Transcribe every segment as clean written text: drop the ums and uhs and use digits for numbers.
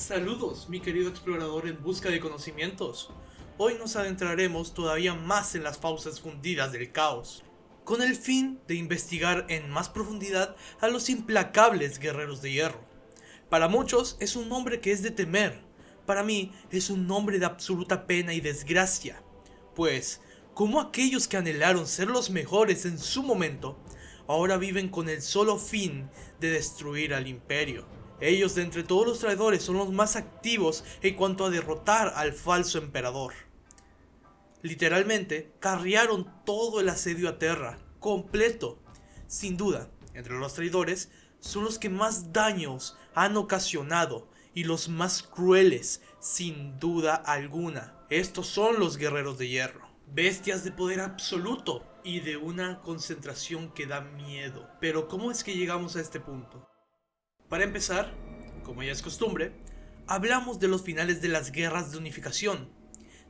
Saludos, mi querido explorador en busca de conocimientos. Hoy nos adentraremos todavía más en las fauces fundidas del caos, con el fin de investigar en más profundidad a los implacables guerreros de hierro. Para muchos es un nombre que es de temer, para mí es un nombre de absoluta pena y desgracia, pues, como aquellos que anhelaron ser los mejores en su momento, ahora viven con el solo fin de destruir al imperio. Ellos de entre todos los traidores son los más activos en cuanto a derrotar al falso emperador. Literalmente, carrearon todo el asedio a Terra, completo. Sin duda, entre los traidores, son los que más daños han ocasionado y los más crueles, sin duda alguna. Estos son los guerreros de hierro, bestias de poder absoluto y de una concentración que da miedo. Pero ¿cómo es que llegamos a este punto? Para empezar, como ya es costumbre, hablamos de los finales de las guerras de unificación.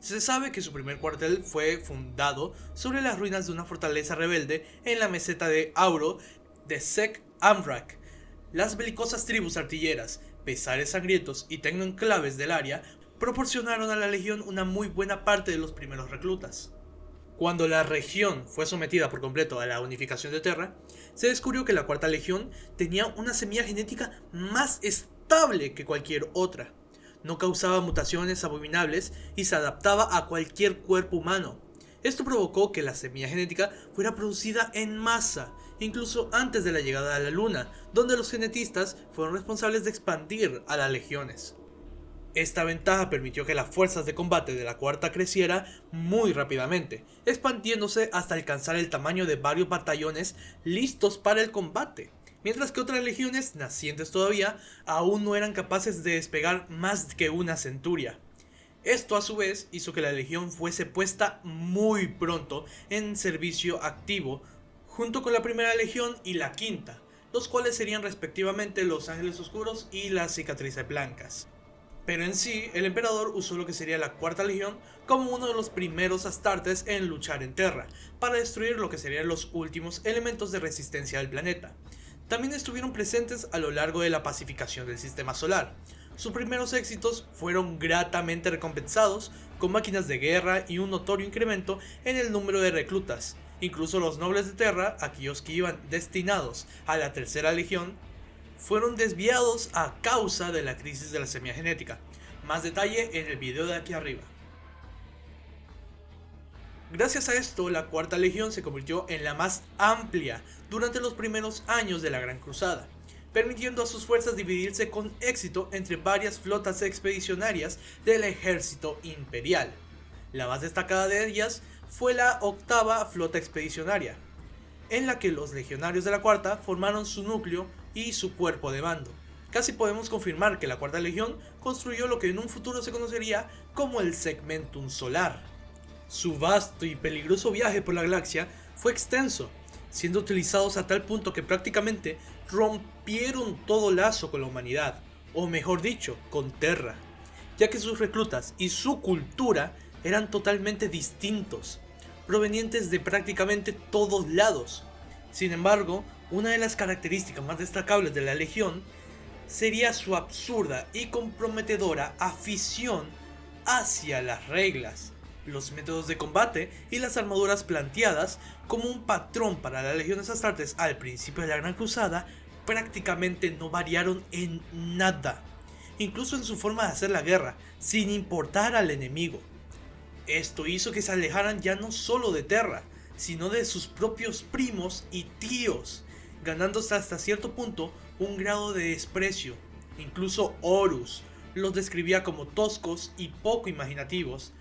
Se sabe que su primer cuartel fue fundado sobre las ruinas de una fortaleza rebelde en la meseta de Auro de Sek Amrak. Las belicosas tribus artilleras, pesares sangrientos y tecnoenclaves del área proporcionaron a la legión una muy buena parte de los primeros reclutas. Cuando la región fue sometida por completo a la unificación de Terra, se descubrió que la cuarta legión tenía una semilla genética más estable que cualquier otra. No causaba mutaciones abominables y se adaptaba a cualquier cuerpo humano. Esto provocó que la semilla genética fuera producida en masa, incluso antes de la llegada a la Luna, donde los genetistas fueron responsables de expandir a las legiones. Esta ventaja permitió que las fuerzas de combate de la cuarta creciera muy rápidamente, expandiéndose hasta alcanzar el tamaño de varios batallones listos para el combate, mientras que otras legiones, nacientes todavía, aún no eran capaces de despegar más que una centuria. Esto a su vez hizo que la legión fuese puesta muy pronto en servicio activo, junto con la primera legión y la quinta, los cuales serían respectivamente los Ángeles Oscuros y las Cicatrices Blancas. Pero en sí, el emperador usó lo que sería la cuarta legión como uno de los primeros astartes en luchar en Terra, para destruir lo que serían los últimos elementos de resistencia del planeta. También estuvieron presentes a lo largo de la pacificación del sistema solar. Sus primeros éxitos fueron gratamente recompensados con máquinas de guerra y un notorio incremento en el número de reclutas. Incluso los nobles de Terra, aquellos que iban destinados a la tercera legión, fueron desviados a causa de la crisis de la semilla genética. Más detalle en el video de aquí arriba. Gracias a esto, la cuarta legión se convirtió en la más amplia durante los primeros años de la Gran Cruzada, permitiendo a sus fuerzas dividirse con éxito entre varias flotas expedicionarias del ejército imperial. La más destacada de ellas fue la octava flota expedicionaria, en la que los legionarios de la cuarta formaron su núcleo y su cuerpo de mando. Casi podemos confirmar que la cuarta legión construyó lo que en un futuro se conocería como el Segmentum Solar. Su vasto y peligroso viaje por la galaxia fue extenso, siendo utilizados a tal punto que prácticamente rompieron todo lazo con la humanidad, o mejor dicho, con Terra, ya que sus reclutas y su cultura eran totalmente distintos, provenientes de prácticamente todos lados. Sin embargo, una de las características más destacables de la legión sería su absurda y comprometedora afición hacia las reglas, los métodos de combate y las armaduras planteadas como un patrón para las legiones astartes al principio de la Gran Cruzada prácticamente no variaron en nada, incluso en su forma de hacer la guerra, sin importar al enemigo. Esto hizo que se alejaran ya no solo de Terra, sino de sus propios primos y tíos, ganándose hasta cierto punto un grado de desprecio. Incluso Horus los describía como toscos y poco imaginativos,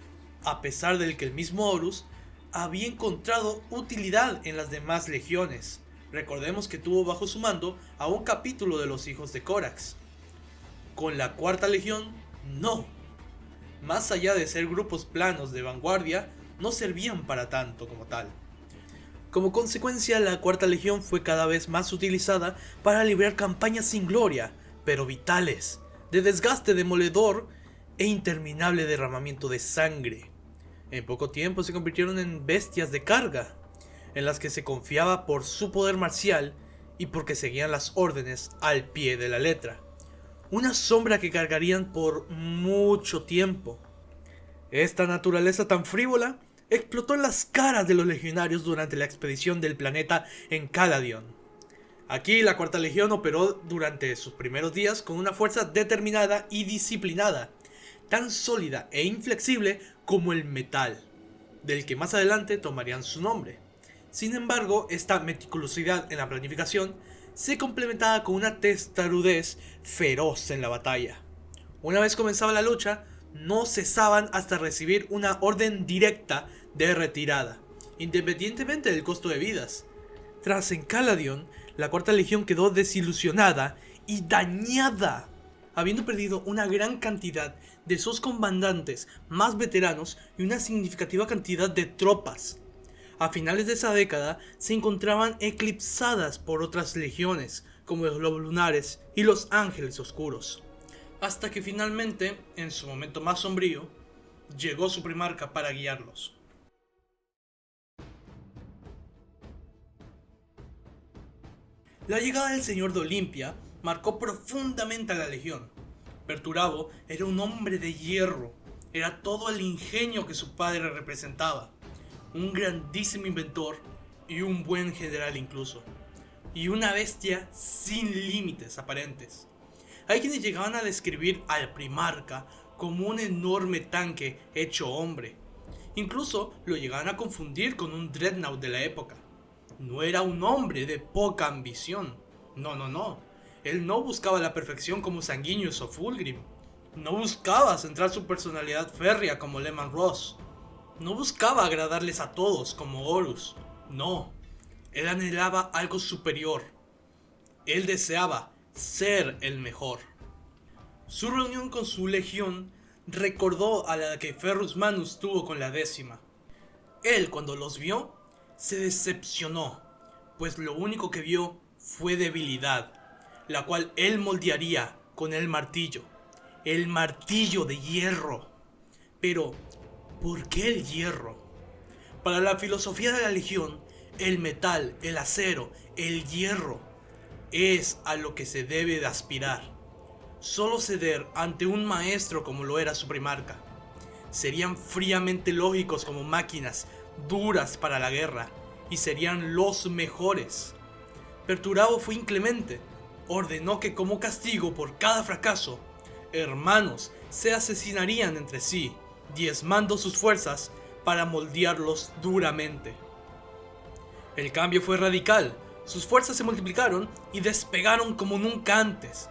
a pesar de que el mismo Horus había encontrado utilidad en las demás legiones. Recordemos que tuvo bajo su mando a un capítulo de los hijos de Corax. Con la cuarta legión, no. Más allá de ser grupos planos de vanguardia, no servían para tanto como tal. Como consecuencia, la cuarta legión fue cada vez más utilizada para librar campañas sin gloria, pero vitales, de desgaste demoledor e interminable derramamiento de sangre. En poco tiempo se convirtieron en bestias de carga, en las que se confiaba por su poder marcial y porque seguían las órdenes al pie de la letra. una sombra que cargarían por mucho tiempo. Esta naturaleza tan frívola explotó en las caras de los legionarios durante la expedición del planeta en Caladion. Aquí la Cuarta Legión operó durante sus primeros días con una fuerza determinada y disciplinada, tan sólida e inflexible como el metal, del que más adelante tomarían su nombre. Sin embargo, esta meticulosidad en la planificación se complementaba con una testarudez feroz en la batalla. Una vez comenzaba la lucha, no cesaban hasta recibir una orden directa de retirada, independientemente del costo de vidas. Tras en Caladion, la Cuarta Legión quedó desilusionada y dañada, habiendo perdido una gran cantidad de sus comandantes más veteranos y una significativa cantidad de tropas. A finales de esa década se encontraban eclipsadas por otras legiones, como los Lobos Lunares y los Ángeles Oscuros. Hasta que finalmente, en su momento más sombrío, llegó su primarca para guiarlos. La llegada del Señor de Olimpia marcó profundamente a la legión. Perturabo era un hombre de hierro, era todo el ingenio que su padre representaba, un grandísimo inventor y un buen general incluso, y una bestia sin límites aparentes. Hay quienes llegaban a describir al primarca como un enorme tanque hecho hombre, incluso lo llegaban a confundir con un dreadnought de la época. No era un hombre de poca ambición, no. Él no buscaba la perfección como Sanguinius o Fulgrim. No buscaba centrar su personalidad férrea como Leman Russ. No buscaba agradarles a todos como Horus. No, él anhelaba algo superior. Él deseaba ser el mejor. Su reunión con su legión recordó a la que Ferrus Manus tuvo con la 10ª. Él, cuando los vio, se decepcionó, pues lo único que vio fue debilidad, la cual él moldearía con el martillo de hierro. Pero, ¿por qué el hierro? Para la filosofía de la Legión, el metal, el acero, el hierro es a lo que se debe de aspirar. Solo ceder ante un maestro como lo era su primarca. Serían fríamente lógicos como máquinas duras para la guerra y serían los mejores. Perturabo fue inclemente, ordenó que como castigo por cada fracaso, hermanos se asesinarían entre sí, diezmando sus fuerzas para moldearlos duramente. El cambio fue radical, sus fuerzas se multiplicaron y despegaron como nunca antes.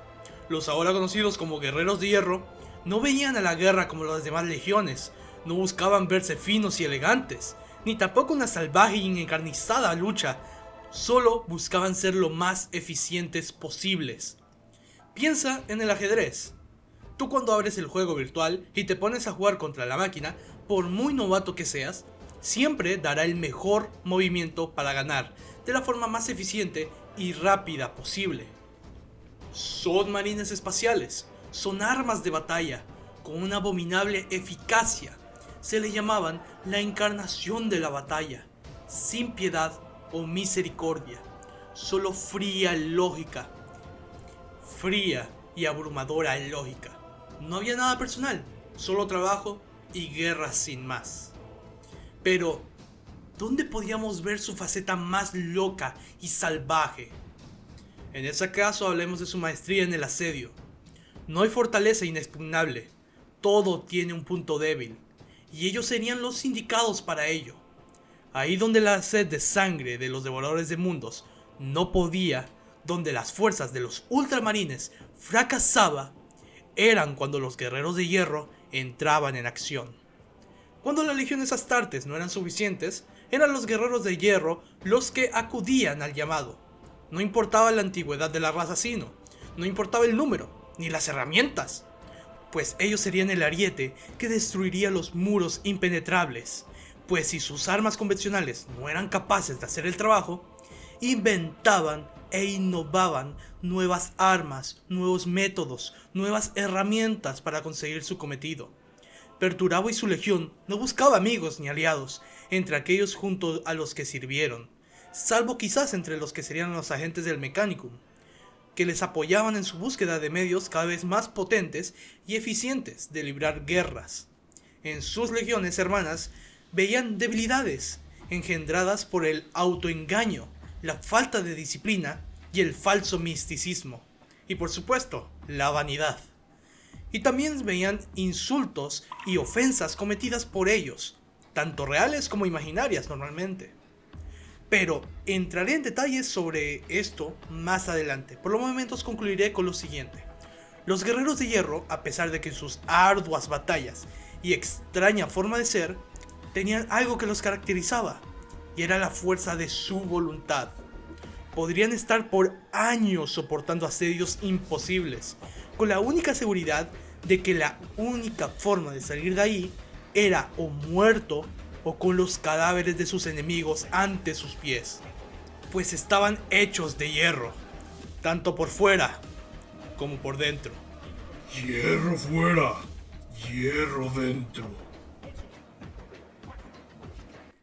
Los ahora conocidos como guerreros de hierro no veían a la guerra como las demás legiones, no buscaban verse finos y elegantes, ni tampoco una salvaje y encarnizada lucha, solo buscaban ser lo más eficientes posibles. Piensa en el ajedrez. Tú cuando abres el juego virtual y te pones a jugar contra la máquina, por muy novato que seas, siempre dará el mejor movimiento para ganar, de la forma más eficiente y rápida posible. Son marines espaciales, son armas de batalla, con una abominable eficacia. Se le llamaban la encarnación de la batalla, sin piedad o misericordia, solo fría lógica, fría y abrumadora lógica. No había nada personal, solo trabajo y guerra sin más. Pero, ¿dónde podíamos ver su faceta más loca y salvaje? En ese caso hablemos de su maestría en el asedio. No hay fortaleza inexpugnable, todo tiene un punto débil, y ellos serían los indicados para ello. Ahí donde la sed de sangre de los devoradores de mundos no podía, donde las fuerzas de los ultramarines fracasaba, eran cuando los guerreros de hierro entraban en acción. Cuando las legiones astartes no eran suficientes, eran los guerreros de hierro los que acudían al llamado. No importaba la antigüedad de la raza sino, no importaba el número, ni las herramientas, pues ellos serían el ariete que destruiría los muros impenetrables, pues si sus armas convencionales no eran capaces de hacer el trabajo, inventaban e innovaban nuevas armas, nuevos métodos, nuevas herramientas para conseguir su cometido. Perturabo y su legión no buscaba amigos ni aliados entre aquellos junto a los que sirvieron, salvo quizás entre los que serían los agentes del Mechanicum. que les apoyaban en su búsqueda de medios cada vez más potentes y eficientes de librar guerras. En sus legiones hermanas veían debilidades engendradas por el autoengaño, la falta de disciplina y el falso misticismo. Y por supuesto, la vanidad. Y también veían insultos y ofensas cometidas por ellos, tanto reales como imaginarias normalmente. Pero entraré en detalles sobre esto más adelante. Por los momentos concluiré con lo siguiente. Los guerreros de hierro, a pesar de que en sus arduas batallas y extraña forma de ser, tenían algo que los caracterizaba, y era la fuerza de su voluntad. Podrían estar por años soportando asedios imposibles, con la única seguridad de que la única forma de salir de ahí era o muerto o con los cadáveres de sus enemigos ante sus pies, pues estaban hechos de hierro, tanto por fuera como por dentro. Hierro fuera, hierro dentro.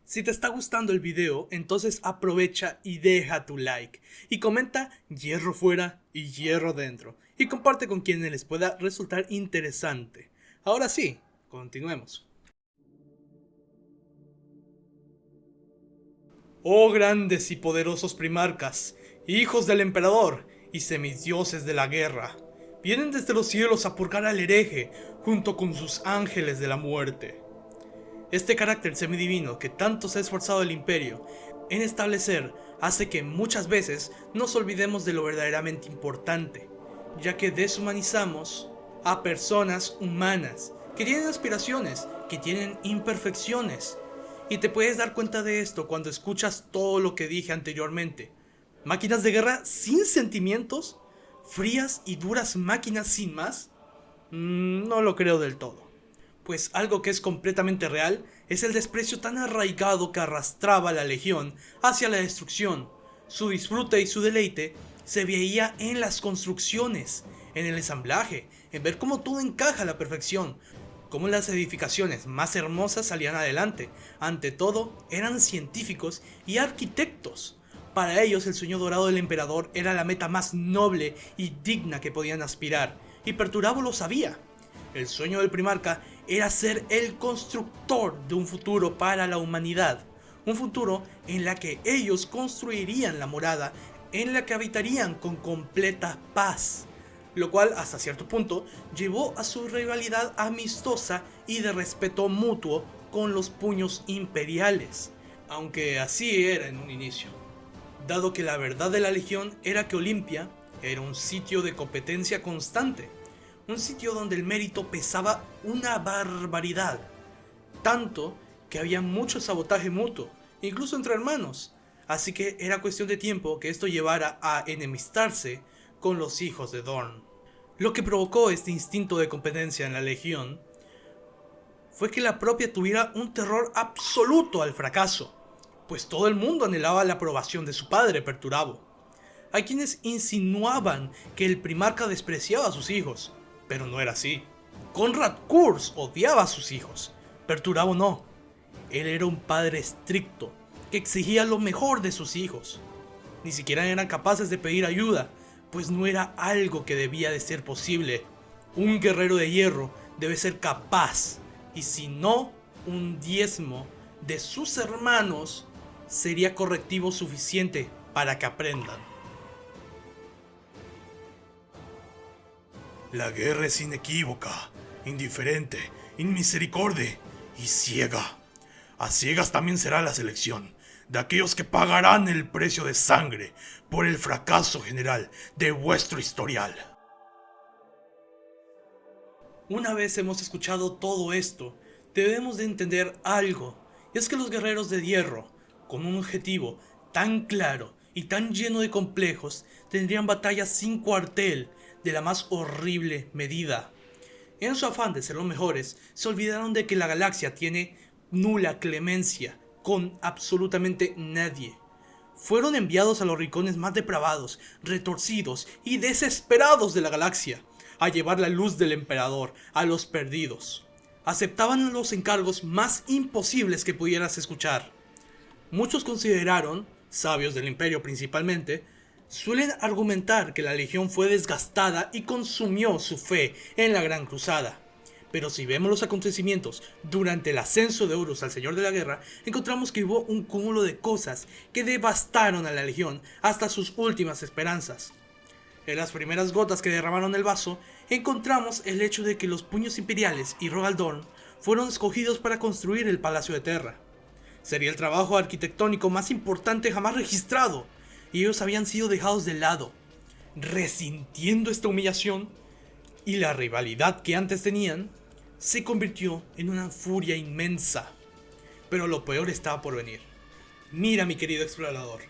Si te está gustando el video, entonces aprovecha y deja tu like. Y comenta hierro fuera y hierro dentro. Y comparte con quienes les pueda resultar interesante. Ahora sí, continuemos. Oh grandes y poderosos primarcas, hijos del emperador y semidioses de la guerra, vienen desde los cielos a purgar al hereje junto con sus ángeles de la muerte. Este carácter semidivino que tanto se ha esforzado el imperio en establecer hace que muchas veces nos olvidemos de lo verdaderamente importante, ya que deshumanizamos a personas humanas que tienen aspiraciones, que tienen imperfecciones. Y te puedes dar cuenta de esto cuando escuchas todo lo que dije anteriormente. Máquinas de guerra sin sentimientos, frías y duras máquinas sin más. No lo creo del todo. Pues algo que es completamente real es el desprecio tan arraigado que arrastraba la legión hacia la destrucción. Su disfrute y su deleite se veía en las construcciones, en el ensamblaje, en ver cómo todo encaja a la perfección, cómo las edificaciones más hermosas salían adelante. Ante todo, eran científicos y arquitectos. Para ellos el sueño dorado del emperador era la meta más noble y digna que podían aspirar, y Perturabo lo sabía. El sueño del primarca era ser el constructor de un futuro para la humanidad, un futuro en la que ellos construirían la morada en la que habitarían con completa paz, lo cual hasta cierto punto llevó a su rivalidad amistosa y de respeto mutuo con los puños imperiales, aunque así era en un inicio, dado que la verdad de la legión era que Olimpia era un sitio de competencia constante, un sitio donde el mérito pesaba una barbaridad, tanto que había mucho sabotaje mutuo, incluso entre hermanos, así que era cuestión de tiempo que esto llevara a enemistarse con los hijos de Dorn. Lo que provocó este instinto de competencia en la legión fue que la propia tuviera un terror absoluto al fracaso, pues todo el mundo anhelaba la aprobación de su padre Perturabo. Hay quienes insinuaban que el primarca despreciaba a sus hijos, pero no era así. Conrad Kurz odiaba a sus hijos, Perturabo no. Él era un padre estricto, que exigía lo mejor de sus hijos. Ni siquiera eran capaces de pedir ayuda, pues no era algo que debía de ser posible. Un guerrero de hierro debe ser capaz, y si no, un diezmo de sus hermanos sería correctivo suficiente para que aprendan. La guerra es inequívoca, indiferente, inmisericordia y ciega. A ciegas también será la selección de aquellos que pagarán el precio de sangre por el fracaso general de vuestro historial. Una vez hemos escuchado todo esto, debemos de entender algo, y es que los guerreros de hierro, con un objetivo tan claro y tan lleno de complejos, tendrían batallas sin cuartel de la más horrible medida. En su afán de ser los mejores, se olvidaron de que la galaxia tiene nula clemencia con absolutamente nadie. Fueron enviados a los rincones más depravados, retorcidos y desesperados de la galaxia, a llevar la luz del emperador a los perdidos. Aceptaban los encargos más imposibles que pudieras escuchar. Muchos consideraron, sabios del imperio principalmente, Suelen argumentar que la legión fue desgastada y consumió su fe en la Gran Cruzada. Pero si vemos los acontecimientos durante el ascenso de Horus al Señor de la Guerra, encontramos que hubo un cúmulo de cosas que devastaron a la legión hasta sus últimas esperanzas. En las primeras gotas que derramaron el vaso, encontramos el hecho de que los puños imperiales y Rogal Dorn fueron escogidos para construir el Palacio de Terra. Sería el trabajo arquitectónico más importante jamás registrado, y ellos habían sido dejados de lado. Resintiendo esta humillación y la rivalidad que antes tenían, se convirtió en una furia inmensa. Pero lo peor estaba por venir. Mira, mi querido explorador,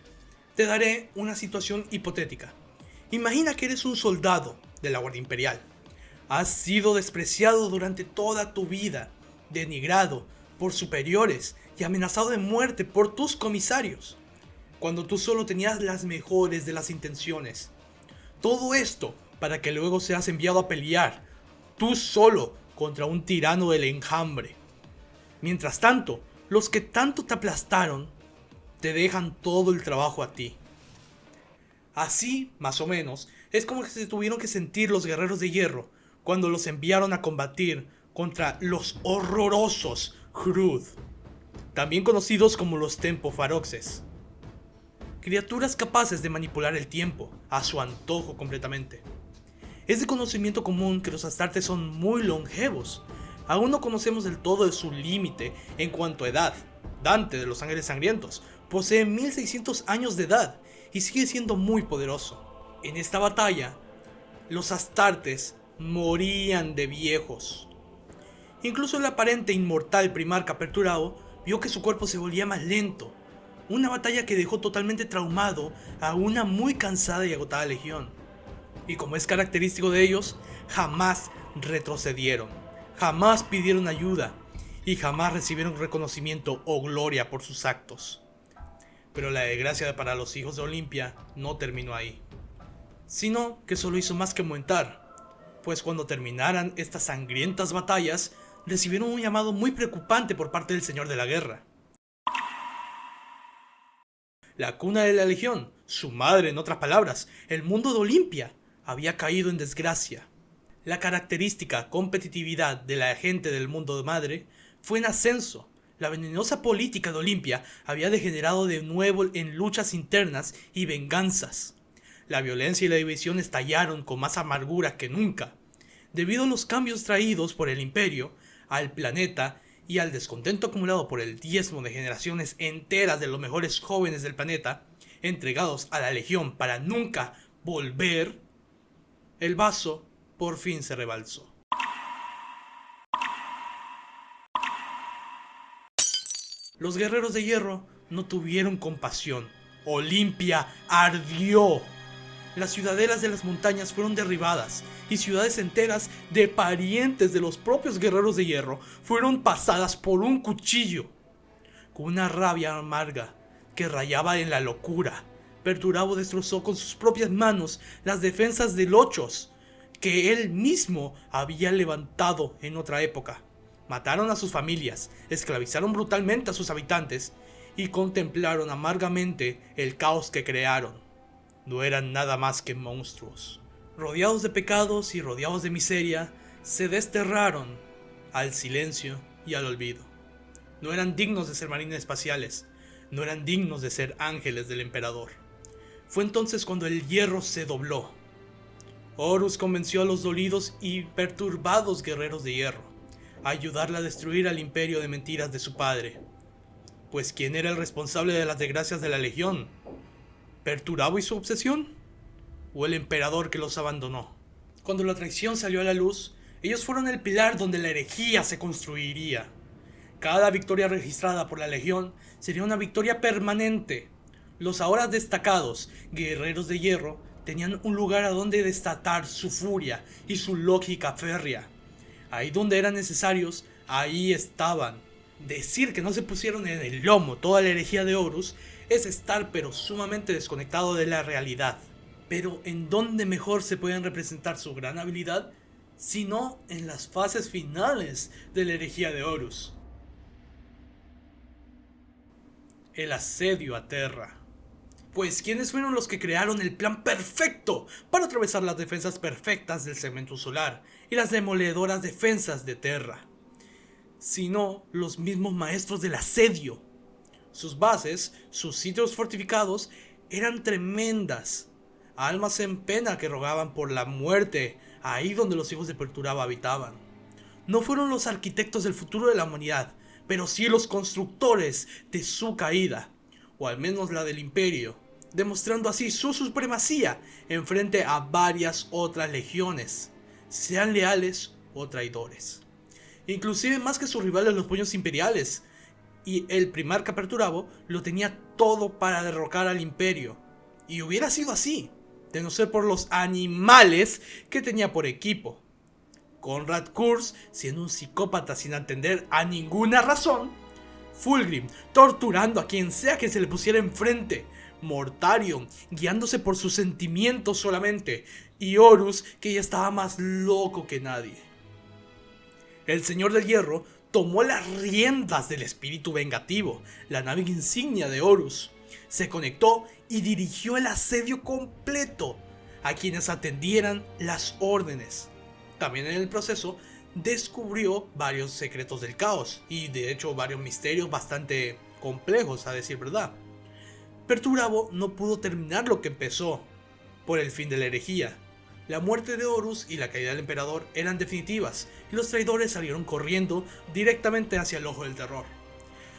te daré una situación hipotética. Imagina que eres un soldado de la Guardia Imperial. Has sido despreciado durante toda tu vida, denigrado por superiores y amenazado de muerte por tus comisarios, cuando tú solo tenías las mejores de las intenciones. Todo esto para que luego seas enviado a pelear, tú solo, contra un tirano del enjambre. Mientras tanto, los que tanto te aplastaron, te dejan todo el trabajo a ti. Así, más o menos, es como que se tuvieron que sentir los guerreros de hierro cuando los enviaron a combatir contra los horrorosos Hrud, también conocidos como los Tempofaroxes. Criaturas capaces de manipular el tiempo a su antojo completamente. Es de conocimiento común que los Astartes son muy longevos. Aún no conocemos del todo de su límite en cuanto a edad. Dante de los Ángeles Sangrientos posee 1600 años de edad y sigue siendo muy poderoso. En esta batalla, los Astartes morían de viejos. Incluso el aparente inmortal primarca Perturabo vio que su cuerpo se volvía más lento. Una batalla que dejó totalmente traumado a una muy cansada y agotada legión. Y como es característico de ellos, jamás retrocedieron, jamás pidieron ayuda y jamás recibieron reconocimiento o gloria por sus actos. Pero la desgracia para los hijos de Olimpia no terminó ahí, sino que solo hizo más que aumentar, pues cuando terminaran estas sangrientas batallas, recibieron un llamado muy preocupante por parte del Señor de la Guerra. La cuna de la Legión, su madre en otras palabras, el mundo de Olimpia, había caído en desgracia. La característica competitividad de la gente del mundo de madre fue en ascenso. La venenosa política de Olimpia había degenerado de nuevo en luchas internas y venganzas. La violencia y la división estallaron con más amargura que nunca, debido a los cambios traídos por el imperio al planeta y al descontento acumulado por el diezmo de generaciones enteras de los mejores jóvenes del planeta, entregados a la Legión para nunca volver. El vaso por fin se rebalsó. Los guerreros de hierro no tuvieron compasión. Olimpia ardió. Las ciudadelas de las montañas fueron derribadas y ciudades enteras de parientes de los propios guerreros de hierro fueron pasadas por un cuchillo. Con una rabia amarga que rayaba en la locura, Perturabo destrozó con sus propias manos las defensas de Lochos, que él mismo había levantado en otra época. Mataron a sus familias, esclavizaron brutalmente a sus habitantes y contemplaron amargamente el caos que crearon. No eran nada más que monstruos. Rodeados de pecados y rodeados de miseria, se desterraron al silencio y al olvido. No eran dignos de ser marines espaciales, no eran dignos de ser ángeles del emperador. Fue entonces cuando el hierro se dobló. Horus convenció a los dolidos y perturbados guerreros de hierro a ayudarle a destruir al imperio de mentiras de su padre. Pues ¿quién era el responsable de las desgracias de la Legión? ¿Perturabo y su obsesión? ¿O el emperador que los abandonó? Cuando la traición salió a la luz, ellos fueron el pilar donde la herejía se construiría. Cada victoria registrada por la Legión sería una victoria permanente. Los ahora destacados guerreros de hierro tenían un lugar a donde desatar su furia y su lógica férrea. Ahí donde eran necesarios, ahí estaban. Decir que no se pusieron en el lomo toda la herejía de Horus es estar pero sumamente desconectado de la realidad. Pero ¿en dónde mejor se pueden representar su gran habilidad? Sino en las fases finales de la herejía de Horus. El asedio a Terra. Pues ¿quiénes fueron los que crearon el plan perfecto para atravesar las defensas perfectas del segmento solar y las demoledoras defensas de Terra? Sino los mismos maestros del asedio. Sus bases, sus sitios fortificados, eran tremendas. Almas en pena que rogaban por la muerte, ahí donde los hijos de Perturabo habitaban. No fueron los arquitectos del futuro de la humanidad, pero sí los constructores de su caída, o al menos la del imperio, demostrando así su supremacía en frente a varias otras legiones, sean leales o traidores. Inclusive más que sus rivales los puños imperiales, y el primarca Perturabo lo tenía todo para derrocar al imperio. Y hubiera sido así, de no ser por los animales que tenía por equipo. Konrad Curze, siendo un psicópata sin atender a ninguna razón. Fulgrim, torturando a quien sea que se le pusiera enfrente. Mortarion, guiándose por sus sentimientos solamente. Y Horus, que ya estaba más loco que nadie. El Señor del Hierro tomó las riendas del espíritu vengativo, la nave insignia de Horus. Se conectó y dirigió el asedio completo a quienes atendieran las órdenes. También en el proceso descubrió varios secretos del caos y de hecho varios misterios bastante complejos, a decir verdad. Perturabo no pudo terminar lo que empezó por el fin de la herejía. La muerte de Horus y la caída del emperador eran definitivas y los traidores salieron corriendo directamente hacia el ojo del terror.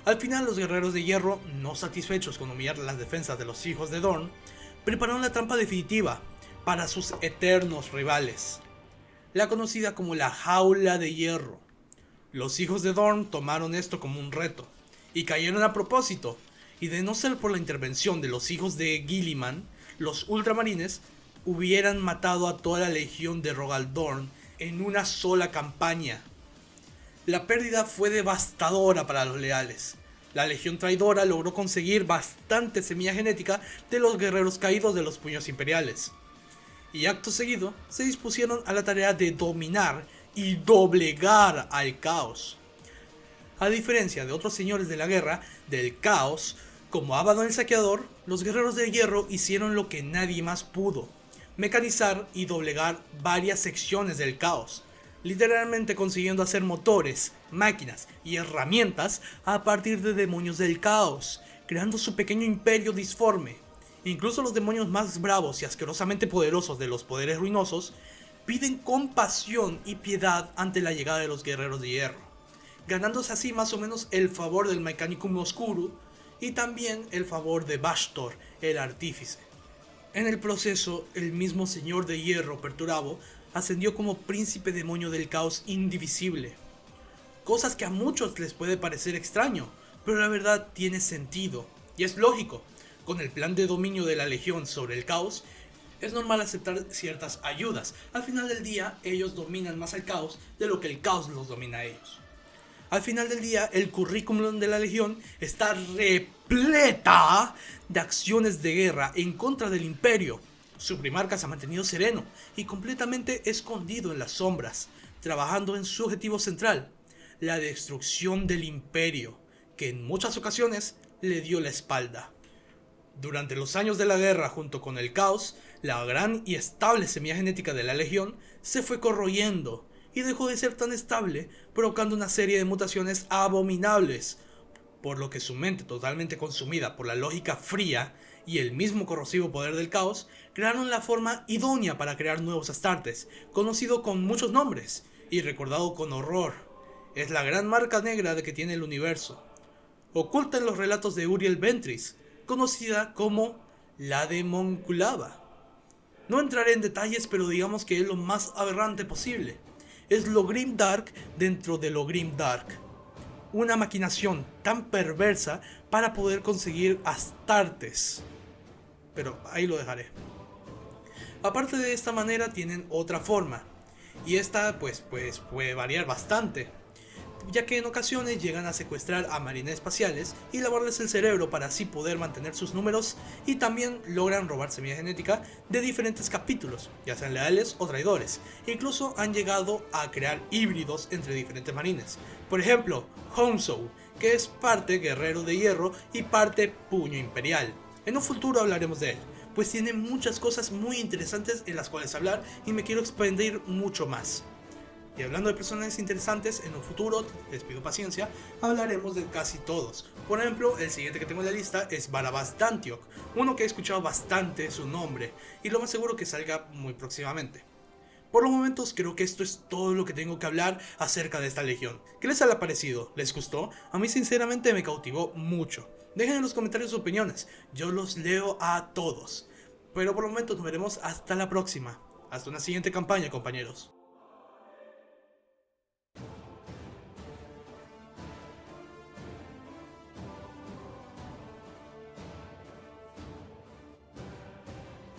Al final los guerreros de hierro, no satisfechos con humillar las defensas de los hijos de Dorn, prepararon la trampa definitiva para sus eternos rivales, la conocida como la Jaula de Hierro. Los hijos de Dorn tomaron esto como un reto y cayeron a propósito, y de no ser por la intervención de los hijos de Guilliman, los ultramarines hubieran matado a toda la legión de Rogal Dorn en una sola campaña. La pérdida fue devastadora para los leales. La legión traidora logró conseguir bastante semilla genética de los guerreros caídos de los puños imperiales. Y acto seguido se dispusieron a la tarea de dominar y doblegar al caos. A diferencia de otros señores de la guerra, del caos, como Abaddon el Saqueador, los guerreros de hierro hicieron lo que nadie más pudo: mecanizar y doblegar varias secciones del caos, literalmente consiguiendo hacer motores, máquinas y herramientas a partir de demonios del caos, creando su pequeño imperio disforme. Incluso los demonios más bravos y asquerosamente poderosos de los poderes ruinosos piden compasión y piedad ante la llegada de los guerreros de hierro, ganándose así más o menos el favor del Mechanicum Oscuro y también el favor de Bashtor, el artífice. En el proceso, el mismo señor de hierro, Perturabo, ascendió como príncipe demonio del caos indivisible. Cosas que a muchos les puede parecer extraño, pero la verdad tiene sentido, y es lógico. Con el plan de dominio de la legión sobre el caos, es normal aceptar ciertas ayudas. Al final del día, ellos dominan más al caos de lo que el caos los domina a ellos. Al final del día, el currículum de la legión está repleta de acciones de guerra en contra del imperio. Su primarca se ha mantenido sereno y completamente escondido en las sombras, trabajando en su objetivo central, la destrucción del imperio, que en muchas ocasiones le dio la espalda. Durante los años de la guerra junto con el caos, la gran y estable semilla genética de la legión se fue corroyendo y dejó de ser tan estable, provocando una serie de mutaciones abominables, por lo que su mente, totalmente consumida por la lógica fría y el mismo corrosivo poder del caos, crearon la forma idónea para crear nuevos Astartes, conocido con muchos nombres y recordado con horror. Es la gran marca negra de que tiene el universo, oculta en los relatos de Uriel Ventris, conocida como la de Monculaba. No entraré en detalles, pero digamos que es lo más aberrante posible. Es lo Grimdark dentro de lo Grimdark. Una maquinación tan perversa para poder conseguir Astartes. Pero ahí lo dejaré. Aparte de esta manera tienen otra forma. Y esta pues puede variar bastante, ya que en ocasiones llegan a secuestrar a marines espaciales y lavarles el cerebro para así poder mantener sus números, y también logran robar semilla genética de diferentes capítulos, ya sean leales o traidores. Incluso han llegado a crear híbridos entre diferentes marines. Por ejemplo, Hounsou, que es parte guerrero de hierro y parte puño imperial. En un futuro hablaremos de él, pues tiene muchas cosas muy interesantes en las cuales hablar y me quiero expandir mucho más. Y hablando de personajes interesantes, en un futuro, les pido paciencia, hablaremos de casi todos. Por ejemplo, el siguiente que tengo en la lista es Barabás de Antioch, uno que he escuchado bastante su nombre, y lo más seguro que salga muy próximamente. Por los momentos creo que esto es todo lo que tengo que hablar acerca de esta legión. ¿Qué les ha parecido? ¿Les gustó? A mí sinceramente me cautivó mucho. Dejen en los comentarios sus opiniones, yo los leo a todos. Pero por el momento nos veremos hasta la próxima. Hasta una siguiente campaña, compañeros.